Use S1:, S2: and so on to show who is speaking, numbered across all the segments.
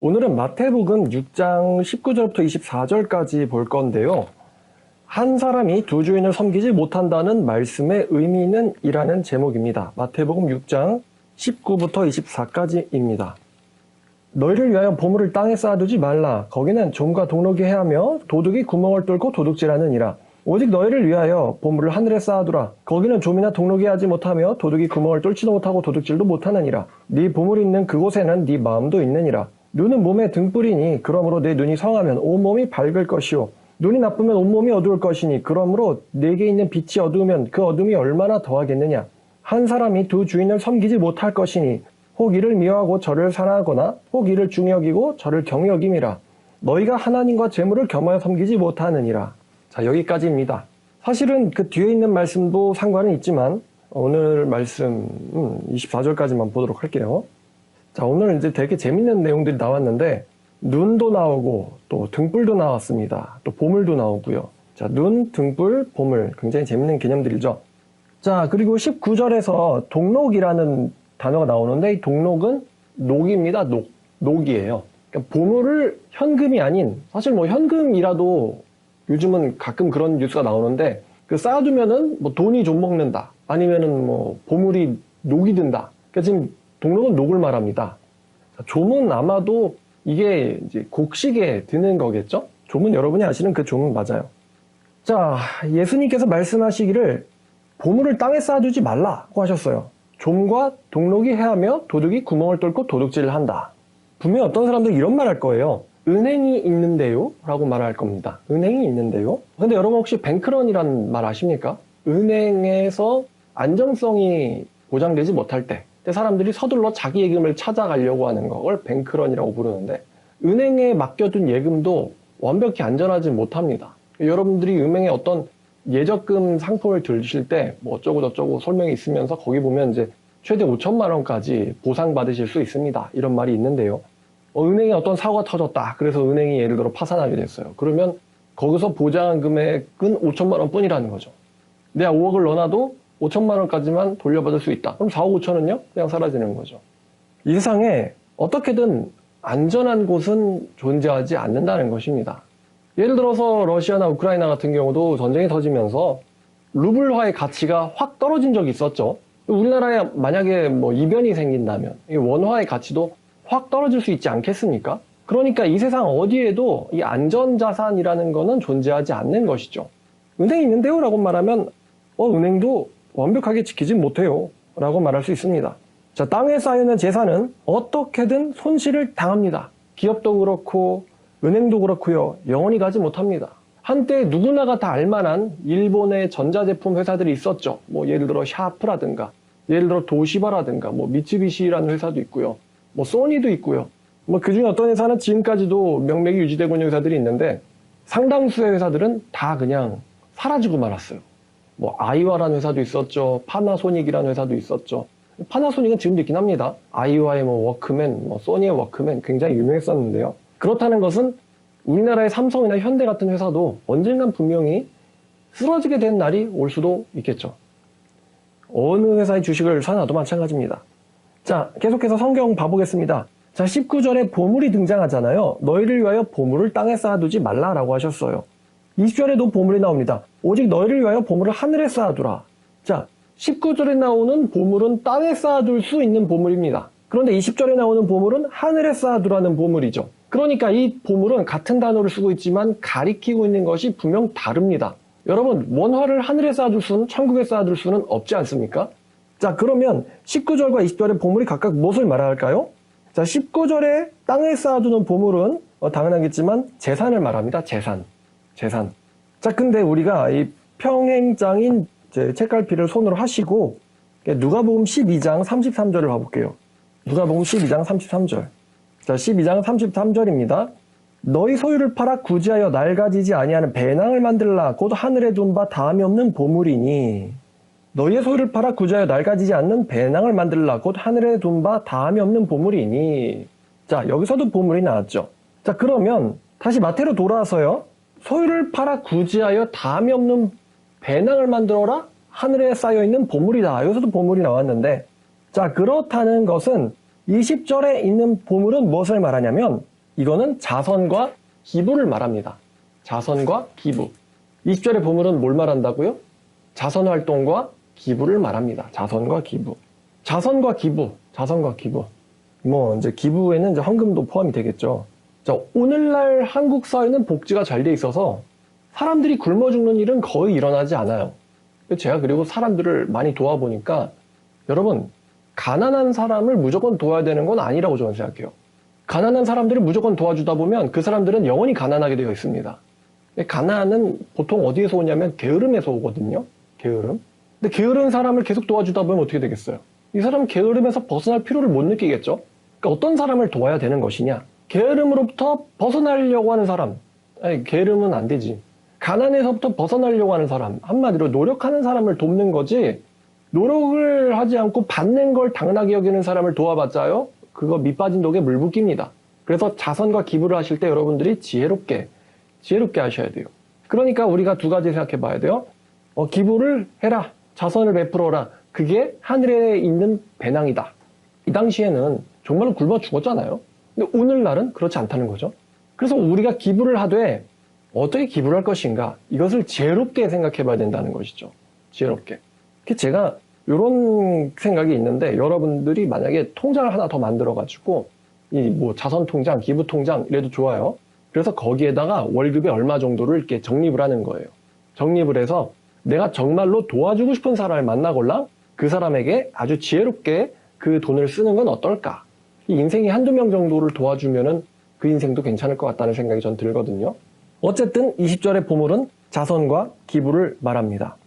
S1: 오늘은 마태복음 6장 19절부터 24절까지 볼 건데요. 한 사람이 두 주인을 섬기지 못한다는 말씀의 의미는 이라는 제목입니다. 마태복음 6장 19부터 24까지입니다. 너희를 위하여 보물을 땅에 쌓아두지 말라. 거기는 좀과 동록이 해하며 도둑이 구멍을 뚫고 도둑질하느니라. 오직 너희를 위하여 보물을 하늘에 쌓아두라. 거기는 좀이나 동록이 하지 못하며 도둑이 구멍을 뚫지도 못하고 도둑질도 못하느니라. 네 보물이 있는 그곳에는 네 마음도 있느니라. 눈은 몸의 등불이니 그러므로 내 눈이 성하면 온몸이 밝을 것이요 눈이 나쁘면 온몸이 어두울 것이니 그러므로 내게 있는 빛이 어두우면 그 어둠이 얼마나 더하겠느냐. 한 사람이 두 주인을 섬기지 못할 것이니 혹 이를 미워하고 저를 사랑하거나 혹 이를 중히 여기고 저를 경히 여김이라. 너희가 하나님과 재물을 겸하여 섬기지 못하느니라. 자, 여기까지입니다. 사실은 그 뒤에 있는 말씀도 상관은 있지만 오늘 말씀 24절까지만 보도록 할게요. 자, 오늘 이제 되게 재밌는 내용들이 나왔는데 눈도 나오고 또 등불도 나왔습니다. 또 보물도 나오고요. 자, 눈, 등불, 보물 굉장히 재밌는 개념들이죠. 자, 그리고 19절에서 동록이라는 단어가 나오는데 이 동록은 녹입니다. 녹이에요. 그러니까 보물을 현금이 아닌, 사실 뭐 현금이라도 요즘은 가끔 그런 뉴스가 나오는데 그 쌓아두면은 뭐 돈이 좀 먹는다, 아니면은 뭐 보물이 녹이 든다. 그러니까 지금 동록은 녹을 말합니다. 좀은 아마도 이게 이제 곡식에 드는 거겠죠? 좀은 여러분이 아시는 그 좀은 맞아요. 자, 예수님께서 말씀하시기를 보물을 땅에 쌓아두지 말라고 하셨어요. 좀과 동록이 해하며 도둑이 구멍을 뚫고 도둑질을 한다. 분명히 어떤 사람들이 이런 말 할 거예요. 은행이 있는데요? 라고 말할 겁니다. 은행이 있는데요? 근데 여러분 혹시 뱅크런이라는 말 아십니까? 은행에서 안정성이 보장되지 못할 때 사람들이 서둘러 자기 예금을 찾아가려고 하는 걸 뱅크런이라고 부르는데, 은행에 맡겨둔 예금도 완벽히 안전하지 못합니다. 여러분들이 은행에 어떤 예적금 상품을 들으실 때 뭐 어쩌고 저쩌고 설명이 있으면서 거기 보면 이제 최대 5천만 원까지 보상받으실 수 있습니다. 이런 말이 있는데요. 은행에 어떤 사고가 터졌다. 그래서 은행이 예를 들어 파산하게 됐어요. 그러면 거기서 보장 금액은 5천만 원 뿐이라는 거죠. 내가 5억을 넣어놔도 5천만 원까지만 돌려받을 수 있다. 그럼 4억 5천은요? 그냥 사라지는 거죠. 이 세상에 어떻게든 안전한 곳은 존재하지 않는다는 것입니다. 예를 들어서 러시아나 우크라이나 같은 경우도 전쟁이 터지면서 루블화의 가치가 확 떨어진 적이 있었죠. 우리나라에 만약에 뭐 이변이 생긴다면 원화의 가치도 확 떨어질 수 있지 않겠습니까? 그러니까 이 세상 어디에도 이 안전자산이라는 거는 존재하지 않는 것이죠. 은행이 있는데요? 라고 말하면 은행도 완벽하게 지키지 못해요 라고 말할 수 있습니다. 자, 땅에 쌓여있는 재산은 어떻게든 손실을 당합니다. 기업도 그렇고 은행도 그렇고요. 영원히 가지 못합니다. 한때 누구나가 다 알만한 일본의 전자제품 회사들이 있었죠. 뭐 예를 들어 샤프라든가, 예를 들어 도시바라든가, 뭐 미쯔비시라는 회사도 있고요. 뭐 소니도 있고요. 뭐 그중에 어떤 회사는 지금까지도 명맥이 유지되고 있는 회사들이 있는데 상당수의 회사들은 다 그냥 사라지고 말았어요. 뭐 아이와라는 회사도 있었죠. 파나소닉이라는 회사도 있었죠. 파나소닉은 지금도 있긴 합니다. 아이와의 뭐 워크맨, 뭐 소니의 워크맨 굉장히 유명했었는데요. 그렇다는 것은 우리나라의 삼성이나 현대 같은 회사도 언젠간 분명히 쓰러지게 된 날이 올 수도 있겠죠. 어느 회사의 주식을 사놔도 마찬가지입니다. 자, 계속해서 성경 봐보겠습니다. 자, 19절에 보물이 등장하잖아요. 너희를 위하여 보물을 땅에 쌓아두지 말라라고 하셨어요. 20절에도 보물이 나옵니다. 오직 너희를 위하여 보물을 하늘에 쌓아두라. 자, 19절에 나오는 보물은 땅에 쌓아둘 수 있는 보물입니다. 그런데 20절에 나오는 보물은 하늘에 쌓아두라는 보물이죠. 그러니까 이 보물은 같은 단어를 쓰고 있지만 가리키고 있는 것이 분명 다릅니다. 여러분, 원화를 하늘에 쌓아둘 수는, 천국에 쌓아둘 수는 없지 않습니까? 자, 그러면 19절과 20절의 보물이 각각 무엇을 말할까요? 자, 19절에 땅에 쌓아두는 보물은 당연하겠지만 재산을 말합니다. 재산. 자, 근데 우리가 이 평행장인 책갈피를 손으로 하시고 누가복음 12장 33절을 봐볼게요. 누가복음 12장 33절. 자, 12장 33절입니다. 너희 소유를 팔아 구제하여 낡아지지 아니하는 배낭을 만들라. 곧 하늘에 둔 바 다함이 없는 보물이니. 너희의 소유를 팔아 구제하여 낡아지지 않는 배낭을 만들라. 곧 하늘에 둔 바 다함이 없는 보물이니. 자, 여기서도 보물이 나왔죠. 자, 그러면 다시 마태로 돌아와서요. 소유를 팔아 구제하여 다함이 없는 배낭을 만들어라. 하늘에 쌓여있는 보물이다. 여기서도 보물이 나왔는데, 자, 그렇다는 것은 20절에 있는 보물은 무엇을 말하냐면 이거는 자선과 기부를 말합니다. 자선과 기부. 20절의 보물은 뭘 말한다고요? 자선활동과 기부를 말합니다. 자선과 기부. 자선과 기부. 자선과 기부. 이제 기부에는 이제 헌금도 포함이 되겠죠. 자, 오늘날 한국 사회는 복지가 잘 돼 있어서 사람들이 굶어 죽는 일은 거의 일어나지 않아요. 제가 그리고 사람들을 많이 도와보니까 여러분, 가난한 사람을 무조건 도와야 되는 건 아니라고 저는 생각해요. 가난한 사람들을 무조건 도와주다 보면 그 사람들은 영원히 가난하게 되어 있습니다. 가난은 보통 어디에서 오냐면 게으름에서 오거든요. 게으름. 근데 게으른 사람을 계속 도와주다 보면 어떻게 되겠어요? 이 사람은 게으름에서 벗어날 필요를 못 느끼겠죠? 그러니까 어떤 사람을 도와야 되는 것이냐? 게으름으로부터 벗어나려고 하는 사람. 아니, 게으름은 안 되지. 가난에서부터 벗어나려고 하는 사람. 한마디로 노력하는 사람을 돕는 거지, 노력을 하지 않고 받는 걸 당연하게 여기는 사람을 도와봤자요, 그거 밑 빠진 독에 물 붓깁니다. 그래서 자선과 기부를 하실 때 여러분들이 지혜롭게 하셔야 돼요. 그러니까 우리가 두 가지 생각해 봐야 돼요. 기부를 해라. 자선을 베풀어라. 그게 하늘에 있는 배낭이다. 이 당시에는 정말로 굶어 죽었잖아요. 근데 오늘날은 그렇지 않다는 거죠. 그래서 우리가 기부를 하되 어떻게 기부를 할 것인가, 이것을 지혜롭게 생각해 봐야 된다는 것이죠. 지혜롭게. 제가 이런 생각이 있는데, 여러분들이 만약에 통장을 하나 더 만들어 가지고 자선 통장, 기부 통장 이래도 좋아요. 그래서 거기에다가 월급에 얼마 정도를 이렇게 적립을 하는 거예요. 적립을 해서 내가 정말로 도와주고 싶은 사람을 만나걸랑 그 사람에게 아주 지혜롭게 그 돈을 쓰는 건 어떨까? 이 인생이 한두 명 정도를 도와주면은 그 인생도 괜찮을 것 같다는 생각이 전 들거든요. 어쨌든 20절의 보물은 자선과 기부를 말합니다.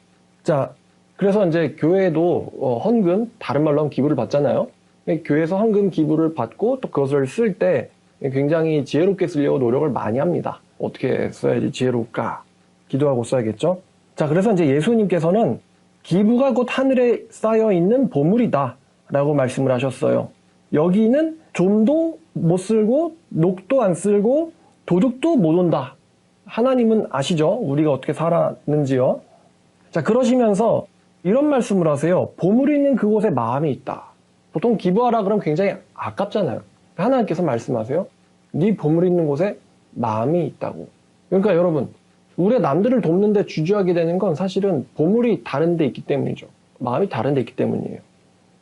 S1: 자, 그래서 이제 교회도 헌금, 다른 말로 하면 기부를 받잖아요. 교회에서 헌금 기부를 받고 또 그것을 쓸 때 굉장히 지혜롭게 쓰려고 노력을 많이 합니다. 어떻게 써야지 지혜로울까? 기도하고 써야겠죠? 자, 그래서 이제 예수님께서는 기부가 곧 하늘에 쌓여 있는 보물이다 라고 말씀을 하셨어요. 여기는 좀도 못 쓸고 녹도 안 쓸고 도둑도 못 온다. 하나님은 아시죠? 우리가 어떻게 살았는지요. 자, 그러시면서 이런 말씀을 하세요. 보물이 있는 그곳에 마음이 있다. 보통 기부하라 그러면 굉장히 아깝잖아요. 하나님께서 말씀하세요. 네 보물이 있는 곳에 마음이 있다고. 그러니까 여러분, 우리가 남들을 돕는데 주저하게 되는 건 사실은 보물이 다른 데 있기 때문이죠. 마음이 다른 데 있기 때문이에요.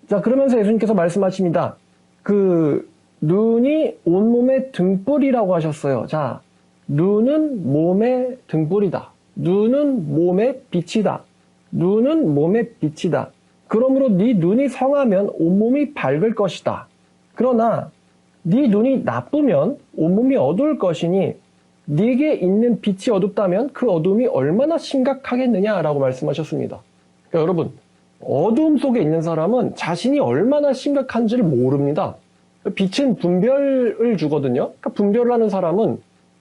S1: 자, 그러면서 예수님께서 말씀하십니다. 눈이 온몸의 등불이라고 하셨어요. 자, 눈은 몸의 등불이다. 눈은 몸의 빛이다. 눈은 몸의 빛이다. 그러므로 네 눈이 성하면 온몸이 밝을 것이다. 그러나 네 눈이 나쁘면 온몸이 어두울 것이니 네게 있는 빛이 어둡다면 그 어둠이 얼마나 심각하겠느냐라고 말씀하셨습니다. 그러니까 여러분, 어두움 속에 있는 사람은 자신이 얼마나 심각한지를 모릅니다. 빛은 분별을 주거든요. 그러니까 분별을 하는 사람은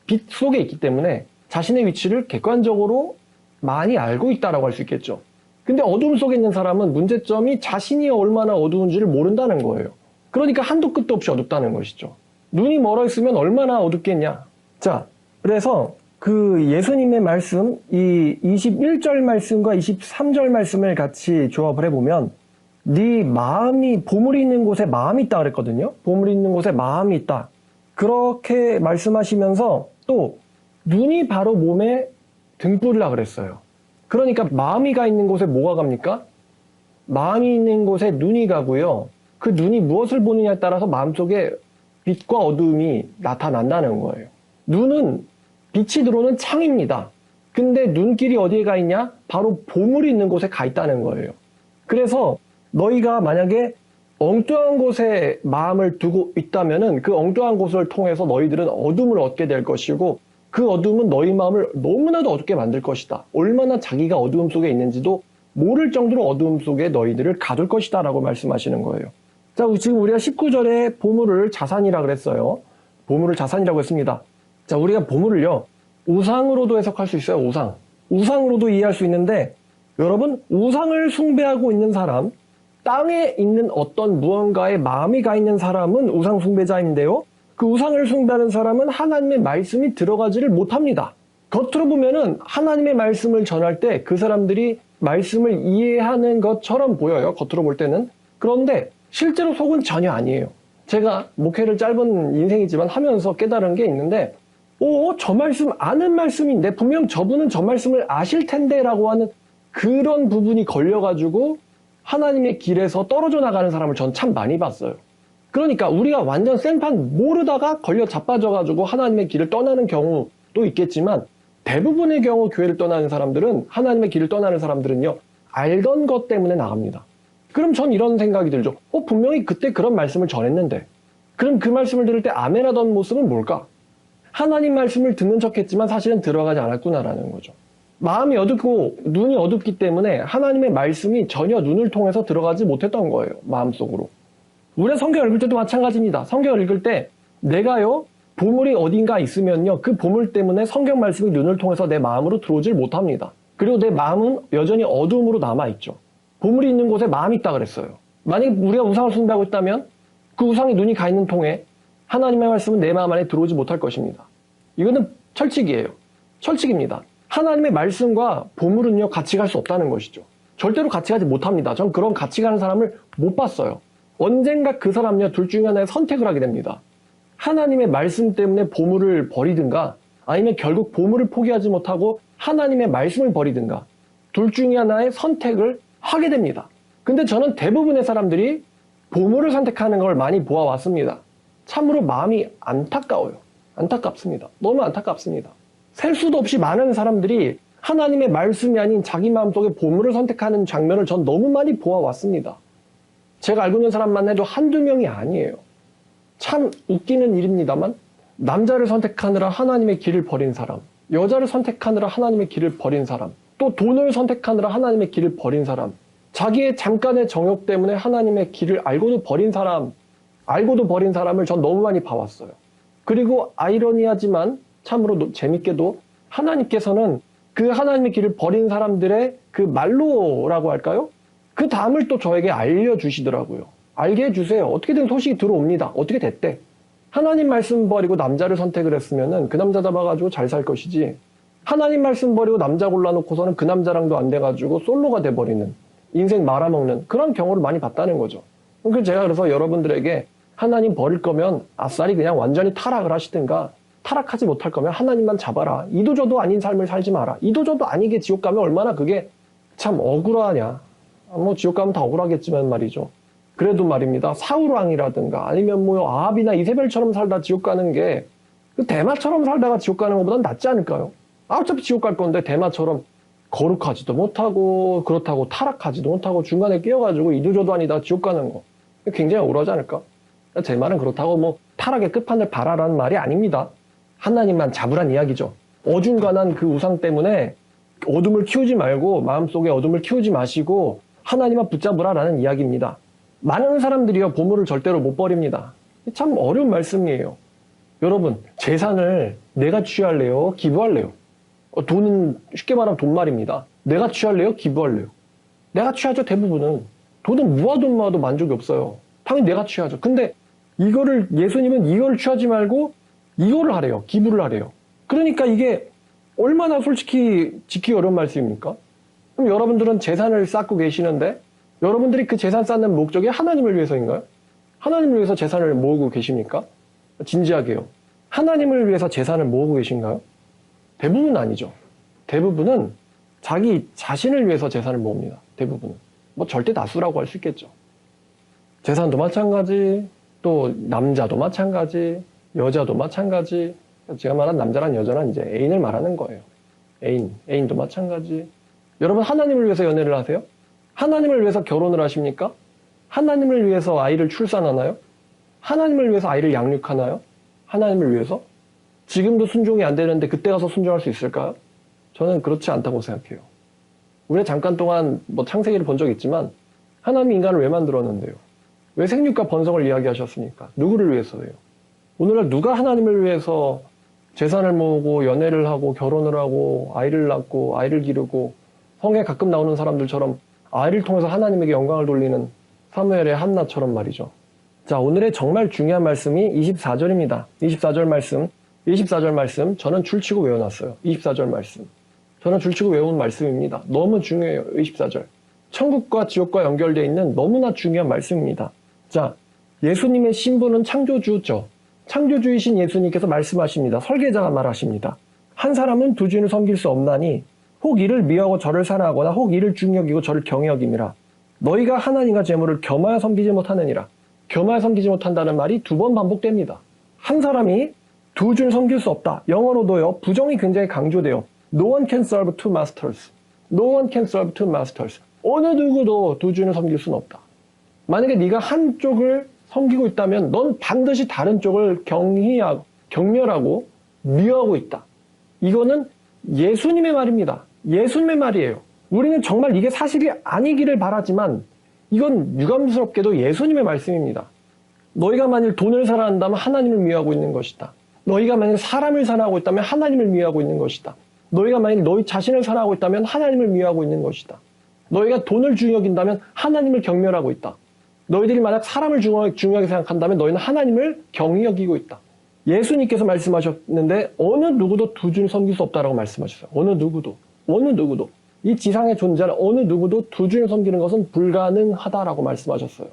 S1: 빛 속에 있기 때문에 자신의 위치를 객관적으로 많이 알고 있다라고 할 수 있겠죠. 근데 어두움 속에 있는 사람은 문제점이 자신이 얼마나 어두운지를 모른다는 거예요. 그러니까 한도 끝도 없이 어둡다는 것이죠. 눈이 멀어 있으면 얼마나 어둡겠냐. 자, 그래서 그 예수님의 말씀, 이 21절 말씀과 23절 말씀을 같이 조합을 해보면 네 마음이, 보물이 있는 곳에 마음이 있다 그랬거든요. 보물이 있는 곳에 마음이 있다. 그렇게 말씀하시면서 또 눈이 바로 몸에 등불이라 그랬어요. 그러니까 마음이 가 있는 곳에 뭐가 갑니까? 마음이 있는 곳에 눈이 가고요. 그 눈이 무엇을 보느냐에 따라서 마음속에 빛과 어두움이 나타난다는 거예요. 눈은 빛이 들어오는 창입니다. 근데 눈길이 어디에 가 있냐? 바로 보물이 있는 곳에 가 있다는 거예요. 그래서 너희가 만약에 엉뚱한 곳에 마음을 두고 있다면은 그 엉뚱한 곳을 통해서 너희들은 어둠을 얻게 될 것이고 그 어둠은 너희 마음을 너무나도 어둡게 만들 것이다. 얼마나 자기가 어두움 속에 있는지도 모를 정도로 어두움 속에 너희들을 가둘 것이다 라고 말씀하시는 거예요. 자, 지금 우리가 19절에 보물을 자산이라 그랬어요. 보물을 자산이라고 했습니다. 자, 우리가 보물을요, 우상으로도 해석할 수 있어요. 우상으로도 이해할 수 있는데, 여러분, 우상을 숭배하고 있는 사람, 땅에 있는 어떤 무언가에 마음이 가 있는 사람은 우상 숭배자인데요. 그 우상을 숭배하는 사람은 하나님의 말씀이 들어가지를 못합니다. 겉으로 보면은 하나님의 말씀을 전할 때 그 사람들이 말씀을 이해하는 것처럼 보여요. 겉으로 볼 때는. 그런데 실제로 속은 전혀 아니에요. 제가 목회를 짧은 인생이지만 하면서 깨달은 게 있는데, 저 말씀 아는 말씀인데 분명 저분은 저 말씀을 아실 텐데 라고 하는 그런 부분이 걸려가지고 하나님의 길에서 떨어져 나가는 사람을 전 참 많이 봤어요. 그러니까 우리가 완전 생판 모르다가 걸려 자빠져가지고 하나님의 길을 떠나는 경우도 있겠지만, 대부분의 경우 교회를 떠나는 사람들은, 하나님의 길을 떠나는 사람들은요, 알던 것 때문에 나갑니다. 그럼 전 이런 생각이 들죠. 분명히 그때 그런 말씀을 전했는데, 그럼 그 말씀을 들을 때 아멘하던 모습은 뭘까? 하나님 말씀을 듣는 척했지만 사실은 들어가지 않았구나라는 거죠. 마음이 어둡고 눈이 어둡기 때문에 하나님의 말씀이 전혀 눈을 통해서 들어가지 못했던 거예요. 마음속으로. 우리가 성경 읽을 때도 마찬가지입니다. 성경을 읽을 때 내가요, 보물이 어딘가 있으면요, 그 보물 때문에 성경 말씀이 눈을 통해서 내 마음으로 들어오질 못합니다. 그리고 내 마음은 여전히 어둠으로 남아있죠. 보물이 있는 곳에 마음이 있다 그랬어요. 만약에 우리가 우상을 숭배하고 있다면 그 우상에 눈이 가 있는 통에 하나님의 말씀은 내 마음 안에 들어오지 못할 것입니다. 이거는 철칙이에요. 철칙입니다. 하나님의 말씀과 보물은요, 같이 갈 수 없다는 것이죠. 절대로 같이 가지 못합니다. 전 그런 같이 가는 사람을 못 봤어요. 언젠가 그 사람은요, 둘 중에 하나의 선택을 하게 됩니다. 하나님의 말씀 때문에 보물을 버리든가, 아니면 결국 보물을 포기하지 못하고 하나님의 말씀을 버리든가, 둘 중에 하나의 선택을 하게 됩니다. 근데 저는 대부분의 사람들이 보물을 선택하는 걸 많이 보아왔습니다. 참으로 마음이 안타까워요. 안타깝습니다. 너무 안타깝습니다. 셀 수도 없이 많은 사람들이 하나님의 말씀이 아닌 자기 마음속에 보물을 선택하는 장면을 전 너무 많이 보아왔습니다. 제가 알고 있는 사람만 해도 한두 명이 아니에요. 참 웃기는 일입니다만, 남자를 선택하느라 하나님의 길을 버린 사람, 여자를 선택하느라 하나님의 길을 버린 사람, 또 돈을 선택하느라 하나님의 길을 버린 사람, 자기의 잠깐의 정욕 때문에 하나님의 길을 알고도 버린 사람을 전 너무 많이 봐왔어요. 그리고 아이러니하지만 참으로 재밌게도 하나님께서는 그 하나님의 길을 버린 사람들의 그 말로라고 할까요? 그 다음을 또 저에게 알려주시더라고요. 알게 해주세요. 어떻게든 소식이 들어옵니다. 어떻게 됐대? 하나님 말씀 버리고 남자를 선택을 했으면은 그 남자 잡아가지고 잘 살 것이지, 하나님 말씀 버리고 남자 골라놓고서는 그 남자랑도 안 돼가지고 솔로가 돼버리는, 인생 말아먹는 그런 경우를 많이 봤다는 거죠. 제가 그래서 여러분들에게 하나님 버릴 거면 아싸리 그냥 완전히 타락을 하시든가, 타락하지 못할 거면 하나님만 잡아라. 이도저도 아닌 삶을 살지 마라. 이도저도 아니게 지옥 가면 얼마나 그게 참 억울하냐. 지옥 가면 다 억울하겠지만 말이죠. 그래도 말입니다. 사울왕이라든가 아니면 아합이나 이세벨처럼 살다 지옥 가는 게 그 대마처럼 살다가 지옥 가는 것보단 낫지 않을까요? 어차피 지옥 갈 건데 대마처럼 거룩하지도 못하고 그렇다고 타락하지도 못하고 중간에 끼어가지고 이도저도 아니다 지옥 가는 거 굉장히 억울하지 않을까? 제 말은 그렇다고 타락의 끝판을 바라라는 말이 아닙니다. 하나님만 잡으란 이야기죠. 어중간한 그 우상 때문에 어둠을 키우지 말고, 마음속에 어둠을 키우지 마시고 하나님만 붙잡으라라는 이야기입니다. 많은 사람들이요, 보물을 절대로 못 버립니다. 참 어려운 말씀이에요. 여러분, 재산을 내가 취할래요? 기부할래요? 돈은 쉽게 말하면 돈 말입니다. 내가 취할래요? 기부할래요? 내가 취하죠, 대부분은. 돈은 모아도 만족이 없어요. 당연히 내가 취하죠. 근데 예수님은 이거를 취하지 말고 이거를 하래요. 기부를 하래요. 그러니까 이게 얼마나 솔직히 지키기 어려운 말씀입니까? 그럼 여러분들은 재산을 쌓고 계시는데, 여러분들이 그 재산 쌓는 목적이 하나님을 위해서인가요? 하나님을 위해서 재산을 모으고 계십니까? 진지하게요. 하나님을 위해서 재산을 모으고 계신가요? 대부분은 아니죠. 대부분은 자기 자신을 위해서 재산을 모읍니다. 대부분은. 절대 다수라고 할 수 있겠죠. 재산도 마찬가지, 또 남자도 마찬가지, 여자도 마찬가지. 제가 말한 남자란 여자는 이제 애인을 말하는 거예요. 애인도 마찬가지. 여러분, 하나님을 위해서 연애를 하세요? 하나님을 위해서 결혼을 하십니까? 하나님을 위해서 아이를 출산하나요? 하나님을 위해서 아이를 양육하나요? 하나님을 위해서? 지금도 순종이 안 되는데 그때 가서 순종할 수 있을까요? 저는 그렇지 않다고 생각해요. 우리가 잠깐 동안 창세기를 본 적이 있지만, 하나님이 인간을 왜 만들었는데요? 왜 생육과 번성을 이야기하셨습니까? 누구를 위해서예요? 오늘날 누가 하나님을 위해서 재산을 모으고 연애를 하고 결혼을 하고 아이를 낳고 아이를 기르고, 성경에 가끔 나오는 사람들처럼 아이를 통해서 하나님에게 영광을 돌리는 사무엘의 한나처럼 말이죠. 자, 오늘의 정말 중요한 말씀이 24절입니다. 24절 말씀 저는 줄치고 외워놨어요. 24절 말씀. 저는 줄치고 외운 말씀입니다. 너무 중요해요. 24절. 천국과 지옥과 연결되어 있는 너무나 중요한 말씀입니다. 자, 예수님의 신분은 창조주죠. 창조주이신 예수님께서 말씀하십니다. 설계자가 말하십니다. 한 사람은 두 주인을 섬길 수 없나니 혹 이를 미워하고 저를 사랑하거나 혹 이를 중여기고 저를 경여김이라. 너희가 하나님과 재물을 겸하여 섬기지 못하느니라. 겸하여 섬기지 못한다는 말이 2번 반복됩니다. 한 사람이 두 주를 섬길 수 없다. 영어로도요, 부정이 굉장히 강조돼요. No one can serve two masters. No one can serve two masters. 어느 누구도 두 주인을 섬길 수는 없다. 만약에 네가 한쪽을 섬기고 있다면 넌 반드시 다른 쪽을 경멸하고 미워하고 있다. 이거는 예수님의 말입니다. 예수님의 말이에요. 우리는 정말 이게 사실이 아니기를 바라지만 이건 유감스럽게도 예수님의 말씀입니다. 너희가 만일 돈을 사랑한다면 하나님을 미워하고 있는 것이다. 너희가 만일 사람을 사랑하고 있다면 하나님을 미워하고 있는 것이다. 너희가 만일 너희 자신을 사랑하고 있다면 하나님을 미워하고 있는 것이다. 너희가 돈을 중요여긴다면 하나님을 경멸하고 있다. 너희들이 만약 사람을 중요하게 생각한다면 너희는 하나님을 경히 여기고 있다. 예수님께서 말씀하셨는데 어느 누구도 두 주를 섬길 수 없다라고 말씀하셨어요. 어느 누구도. 이 지상에 존재하는 어느 누구도 두 주를 섬기는 것은 불가능하다라고 말씀하셨어요.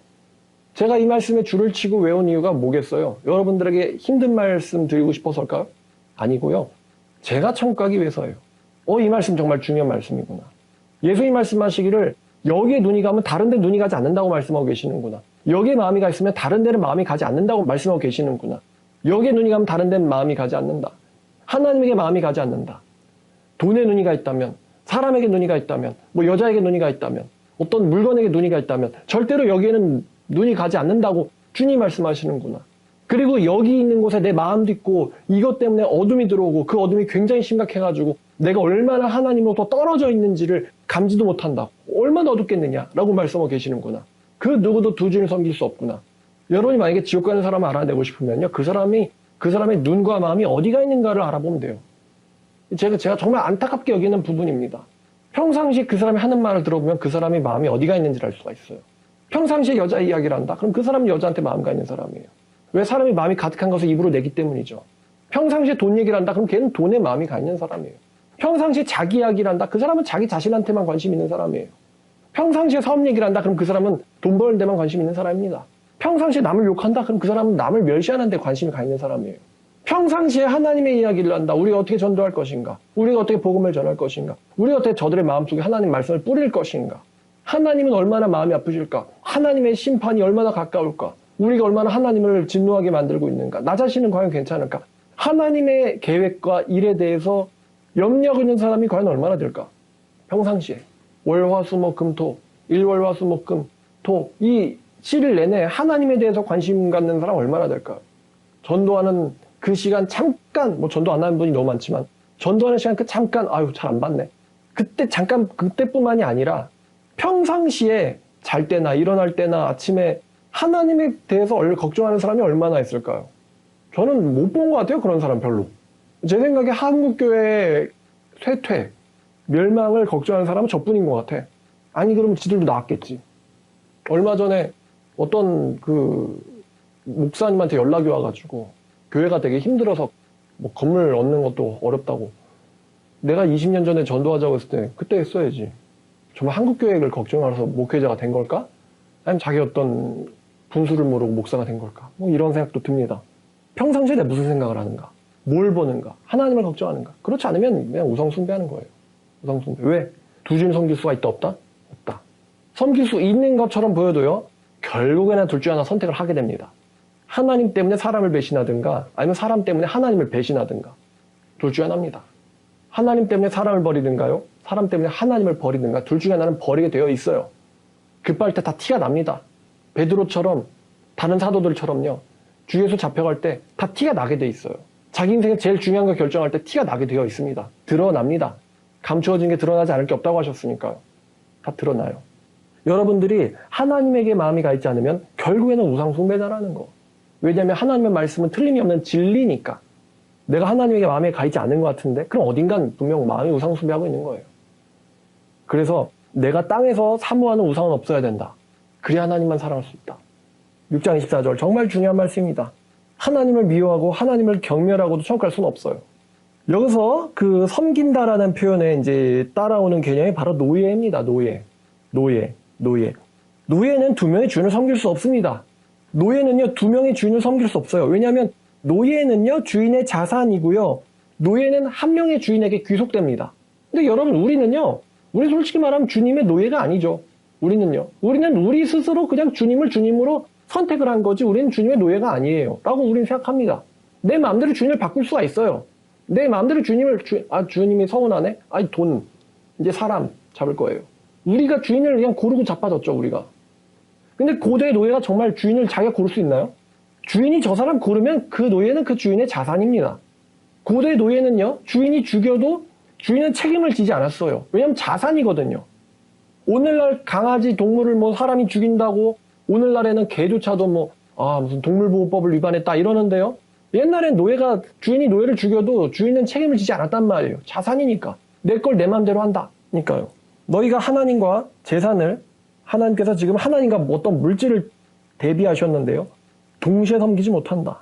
S1: 제가 이 말씀에 줄을 치고 외운 이유가 뭐겠어요? 여러분들에게 힘든 말씀 드리고 싶어서일까요? 아니고요. 제가 천국 가기 위해서예요. 이 말씀 정말 중요한 말씀이구나. 예수님 말씀하시기를 여기에 눈이 가면 다른 데 눈이 가지 않는다고 말씀하고 계시는구나. 여기에 마음이 가 있으면 다른 데는 마음이 가지 않는다고 말씀하고 계시는구나. 여기에 눈이 가면 다른 데는 마음이 가지 않는다. 하나님에게 마음이 가지 않는다. 돈에 눈이 가 있다면, 사람에게 눈이 가 있다면, 여자에게 눈이 가 있다면, 어떤 물건에게 눈이 가 있다면 절대로 여기에는 눈이 가지 않는다고 주님 말씀하시는구나. 그리고 여기 있는 곳에 내 마음도 있고 이것 때문에 어둠이 들어오고 그 어둠이 굉장히 심각해가지고 내가 얼마나 하나님으로부터 떨어져 있는지를 감지도 못한다. 얼마나 어둡겠느냐라고 말씀하고 계시는구나. 그 누구도 두 주를 섬길 수 없구나. 여러분이 만약에 지옥 가는 사람을 알아내고 싶으면요, 그 사람의 눈과 마음이 어디가 있는가를 알아보면 돼요. 제가 정말 안타깝게 여기는 부분입니다. 평상시 그 사람이 하는 말을 들어보면 그 사람의 마음이 어디가 있는지를 알 수가 있어요. 평상시에 여자 이야기를 한다? 그럼 그 사람은 여자한테 마음 가 있는 사람이에요. 왜? 사람이 마음이 가득한 것을 입으로 내기 때문이죠. 평상시에 돈 얘기를 한다? 그럼 걔는 돈에 마음이 가 있는 사람이에요. 평상시에 자기 이야기를 한다? 그 사람은 자기 자신한테만 관심 있는 사람이에요. 평상시에 사업 얘기를 한다? 그럼 그 사람은 돈 버는 데만 관심 있는 사람입니다. 평상시에 남을 욕한다? 그럼 그 사람은 남을 멸시하는 데 관심이 가 있는 사람이에요. 평상시에 하나님의 이야기를 한다. 우리가 어떻게 전도할 것인가? 우리가 어떻게 복음을 전할 것인가? 우리가 어떻게 저들의 마음속에 하나님 말씀을 뿌릴 것인가? 하나님은 얼마나 마음이 아프실까? 하나님의 심판이 얼마나 가까울까? 우리가 얼마나 하나님을 진노하게 만들고 있는가? 나 자신은 과연 괜찮을까? 하나님의 계획과 일에 대해서 염려하고 있는 사람이 과연 얼마나 될까? 평상시에 월화수목금토, 일월화수목금토 이 7일 내내 하나님에 대해서 관심 갖는 사람 얼마나 될까요? 전도하는 그 시간 잠깐, 전도 안 하는 분이 너무 많지만 전도하는 시간 그 잠깐, 잘 안 받네. 그때 잠깐, 그때뿐만이 아니라 평상시에 잘 때나 일어날 때나 아침에 하나님에 대해서 걱정하는 사람이 얼마나 있을까요? 저는 못 본 것 같아요. 그런 사람 별로. 제 생각에 한국교회의 쇠퇴, 멸망을 걱정하는 사람은 저뿐인 것 같아. 아니 그러면 지들도 나왔겠지. 얼마 전에 어떤 목사님한테 연락이 와가지고 교회가 되게 힘들어서 건물 얻는 것도 어렵다고. 내가 20년 전에 전도하자고 했을 때 그때 했어야지. 정말 한국교회를 걱정하면서 목회자가 된 걸까? 아니면 자기 어떤 분수를 모르고 목사가 된 걸까? 이런 생각도 듭니다. 평상시에 내가 무슨 생각을 하는가? 뭘 보는가? 하나님을 걱정하는가? 그렇지 않으면 그냥 우상숭배하는 거예요. 우상숭배. 왜? 두 주님 섬길 수가 있다 없다? 없다. 섬길 수 있는 것처럼 보여도요, 결국에는 둘 중 하나 선택을 하게 됩니다. 하나님 때문에 사람을 배신하든가 아니면 사람 때문에 하나님을 배신하든가. 둘 중 하나입니다. 하나님 때문에 사람을 버리든가요? 사람 때문에 하나님을 버리든가. 둘 중에 하나는 버리게 되어 있어요. 급할 때 다 티가 납니다. 베드로처럼 다른 사도들처럼요. 주에서 잡혀갈 때 다 티가 나게 돼 있어요. 자기 인생에 제일 중요한 거 결정할 때 티가 나게 되어 있습니다. 드러납니다. 감추어진 게 드러나지 않을 게 없다고 하셨으니까요. 다 드러나요. 여러분들이 하나님에게 마음이 가 있지 않으면 결국에는 우상숭배자라는 거. 왜냐하면 하나님의 말씀은 틀림이 없는 진리니까. 내가 하나님에게 마음에 가 있지 않은 것 같은데 그럼 어딘간 분명 마음이 우상숭배하고 있는 거예요. 그래서 내가 땅에서 사모하는 우상은 없어야 된다. 그래야 하나님만 사랑할 수 있다. 6장 24절 정말 중요한 말씀입니다. 하나님을 미워하고 하나님을 경멸하고도 천국 갈 수는 없어요. 여기서 섬긴다라는 표현에 이제 따라오는 개념이 바로 노예입니다. 노예. 노예는 두 명의 주인을 섬길 수 없습니다. 노예는요, 두 명의 주인을 섬길 수 없어요. 왜냐하면 노예는요, 주인의 자산이고요. 노예는 한 명의 주인에게 귀속됩니다. 근데 여러분, 우리 솔직히 말하면 주님의 노예가 아니죠. 우리는 우리 스스로 그냥 주님을 주님으로 선택을 한 거지 우리는 주님의 노예가 아니에요. 라고 우리는 생각합니다. 내 마음대로 주인을 바꿀 수가 있어요. 내 마음대로 주님이 서운하네? 아니, 돈, 이제 사람 잡을 거예요. 우리가 주인을 그냥 고르고 자빠졌죠, 우리가. 근데 고대의 노예가 정말 주인을 자기가 고를 수 있나요? 주인이 저 사람 고르면 그 노예는 그 주인의 자산입니다. 고대의 노예는요, 주인이 죽여도 주인은 책임을 지지 않았어요. 왜냐하면 자산이거든요. 오늘날 강아지, 동물을 사람이 죽인다고 오늘날에는 개조차도 무슨 동물보호법을 위반했다 이러는데요. 옛날엔 주인이 노예를 죽여도 주인은 책임을 지지 않았단 말이에요. 자산이니까. 내 걸 내 맘대로 한다니까요. 너희가 하나님과 재산을 하나님께서 지금 하나님과 어떤 물질을 대비하셨는데요. 동시에 섬기지 못한다.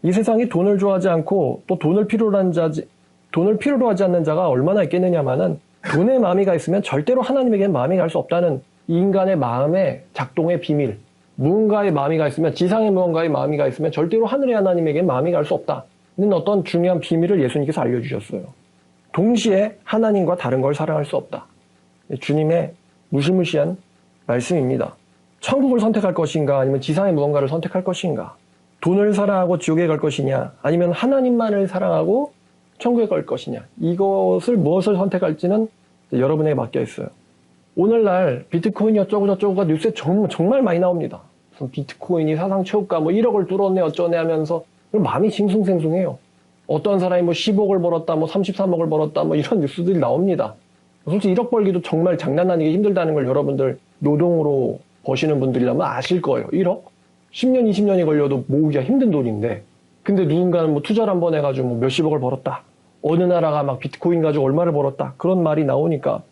S1: 이 세상이 돈을 좋아하지 않고 또 돈을 필요로 하지 않는 자가 얼마나 있겠느냐마는 돈에 마음이 가 있으면 절대로 하나님에게는 마음이 갈 수 없다는 이 인간의 마음의 작동의 비밀. 무언가의 마음이 가 있으면 지상의 무언가의 마음이 가 있으면 절대로 하늘의 하나님에게는 마음이 갈 수 없다는 어떤 중요한 비밀을 예수님께서 알려주셨어요. 동시에 하나님과 다른 걸 사랑할 수 없다. 주님의 무시무시한 말씀입니다. 천국을 선택할 것인가 아니면 지상의 무언가를 선택할 것인가. 돈을 사랑하고 지옥에 갈 것이냐 아니면 하나님만을 사랑하고 천국에 갈 것이냐. 무엇을 선택할지는 여러분에게 맡겨 있어요. 오늘날 비트코인이 어쩌고저쩌고가 뉴스에 정말 많이 나옵니다. 비트코인이 사상 최고가 1억을 뚫었네 어쩌네 하면서 마음이 싱숭생숭해요. 어떤 사람이 10억을 벌었다 33억을 벌었다 이런 뉴스들이 나옵니다. 솔직히 1억 벌기도 정말 장난 아니게 힘들다는 걸 여러분들 노동으로 버시는 분들이라면 아실 거예요. 1억? 10년 20년이 걸려도 모으기가 힘든 돈인데 근데 누군가는 투자를 한번 해가지고 몇십억을 벌었다. 어느 나라가 비트코인 가지고 얼마를 벌었다. 그런 말이 나오니까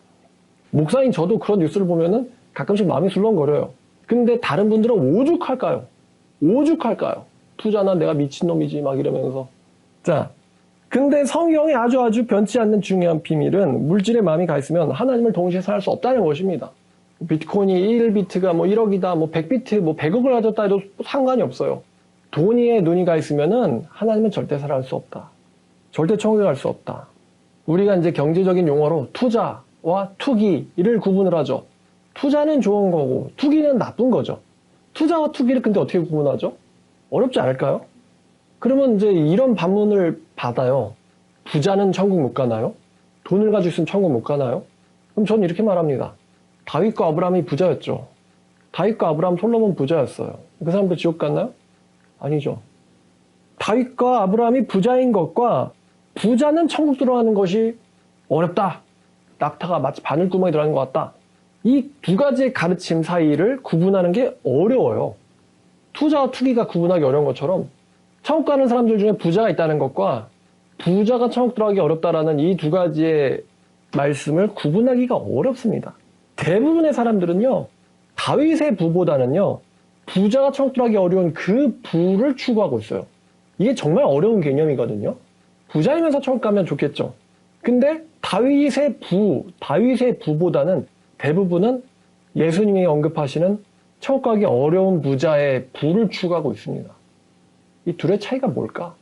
S1: 목사인 저도 그런 뉴스를 보면은 가끔씩 마음이 술렁거려요. 근데 다른 분들은 오죽할까요? 투자나 내가 미친놈이지 이러면서. 자, 근데 성경에 아주 변치 않는 중요한 비밀은 물질에 마음이 가 있으면 하나님을 동시에 사랑할 수 없다는 것입니다. 비트코인이 1비트가 1억이다, 100비트, 100억을 가졌다 해도 상관이 없어요. 돈에 눈이 가 있으면은 하나님은 절대 사랑할 수 없다. 절대 천국에 갈 수 없다. 우리가 이제 경제적인 용어로 투자와 투기를 구분을 하죠. 투자는 좋은 거고 투기는 나쁜 거죠. 투자와 투기를 근데 어떻게 구분하죠? 어렵지 않을까요? 그러면 이제 이런 반문을 받아요. 부자는 천국 못 가나요? 돈을 가지고 있으면 천국 못 가나요? 그럼 저는 이렇게 말합니다. 다윗과 아브라함이 부자였죠. 다윗과 아브라함, 솔로몬 부자였어요. 그 사람들 지옥 갔나요? 아니죠. 다윗과 아브라함이 부자인 것과 부자는 천국 들어가는 것이 어렵다. 낙타가 마치 바늘구멍에 들어가는 것 같다. 이 두 가지의 가르침 사이를 구분하는 게 어려워요. 투자와 투기가 구분하기 어려운 것처럼 천국 가는 사람들 중에 부자가 있다는 것과 부자가 천국 들어가기 어렵다라는 이 두 가지의 말씀을 구분하기가 어렵습니다. 대부분의 사람들은요, 다윗의 부보다는요, 부자가 천국 들어가기 어려운 그 부를 추구하고 있어요. 이게 정말 어려운 개념이거든요. 부자이면서 천국 가면 좋겠죠. 근데 다윗의 부보다는 대부분은 예수님이 언급하시는 천국 가기 어려운 부자의 부를 추구하고 있습니다. 이 둘의 차이가 뭘까?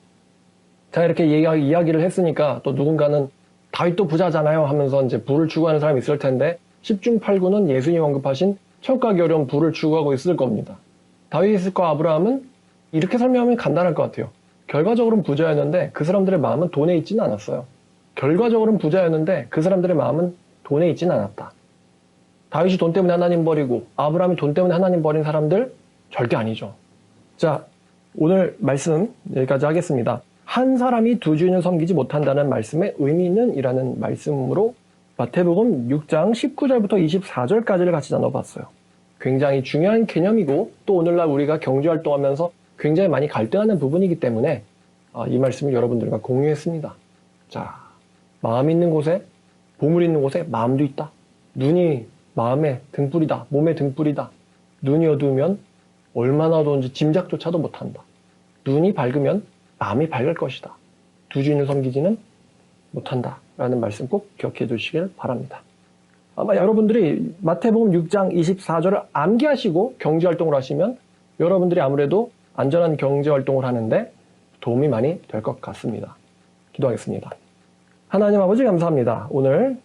S1: 자, 이렇게 이야기를 했으니까 또 누군가는 다윗도 부자잖아요 하면서 이제 부를 추구하는 사람이 있을 텐데 10중 8구는 예수님이 언급하신 천국 가기 어려운 부를 추구하고 있을 겁니다. 다윗과 아브라함은 이렇게 설명하면 간단할 것 같아요. 결과적으로는 부자였는데 그 사람들의 마음은 돈에 있지는 않았어요. 결과적으로는 부자였는데 그 사람들의 마음은 돈에 있지는 않았다. 다윗이 돈 때문에 하나님 버리고 아브라함이 돈 때문에 하나님 버린 사람들 절대 아니죠. 자, 오늘 말씀 여기까지 하겠습니다. 한 사람이 두 주인을 섬기지 못한다는 말씀의 의미는 이라는 말씀으로 마태복음 6장 19절부터 24절까지를 같이 나눠봤어요. 굉장히 중요한 개념이고 또 오늘날 우리가 경제활동하면서 굉장히 많이 갈등하는 부분이기 때문에 이 말씀을 여러분들과 공유했습니다. 자, 마음 있는 곳에 보물 있는 곳에 마음도 있다. 눈이 마음의 등불이다. 몸의 등불이다. 눈이 어두우면 얼마나 어두운지 짐작조차도 못한다. 눈이 밝으면 마음이 밝을 것이다. 두 주인을 섬기지는 못한다. 라는 말씀 꼭 기억해 두시길 바랍니다. 아마 여러분들이 마태복음 6장 24절을 암기하시고 경제활동을 하시면 여러분들이 아무래도 안전한 경제 활동을 하는데 도움이 많이 될 것 같습니다. 기도하겠습니다. 하나님 아버지 감사합니다. 오늘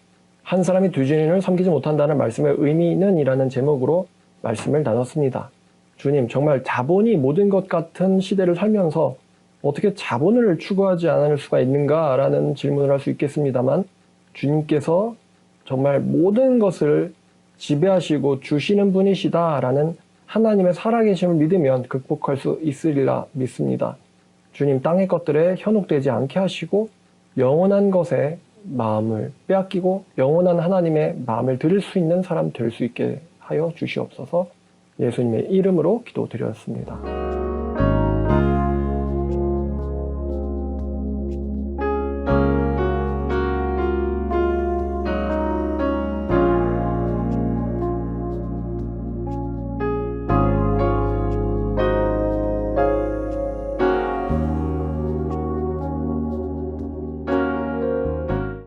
S1: 한 사람이 두 주인을 섬기지 못한다는 말씀의 의미는 이라는 제목으로 말씀을 나눴습니다. 주님, 정말 자본이 모든 것 같은 시대를 살면서 어떻게 자본을 추구하지 않을 수가 있는가라는 질문을 할 수 있겠습니다만, 주님께서 정말 모든 것을 지배하시고 주시는 분이시다라는 하나님의 살아계심을 믿으면 극복할 수 있으리라 믿습니다. 주님, 땅의 것들에 현혹되지 않게 하시고 영원한 것에 마음을 빼앗기고 영원한 하나님의 마음을 들을 수 있는 사람 될 수 있게 하여 주시옵소서. 예수님의 이름으로 기도드렸습니다.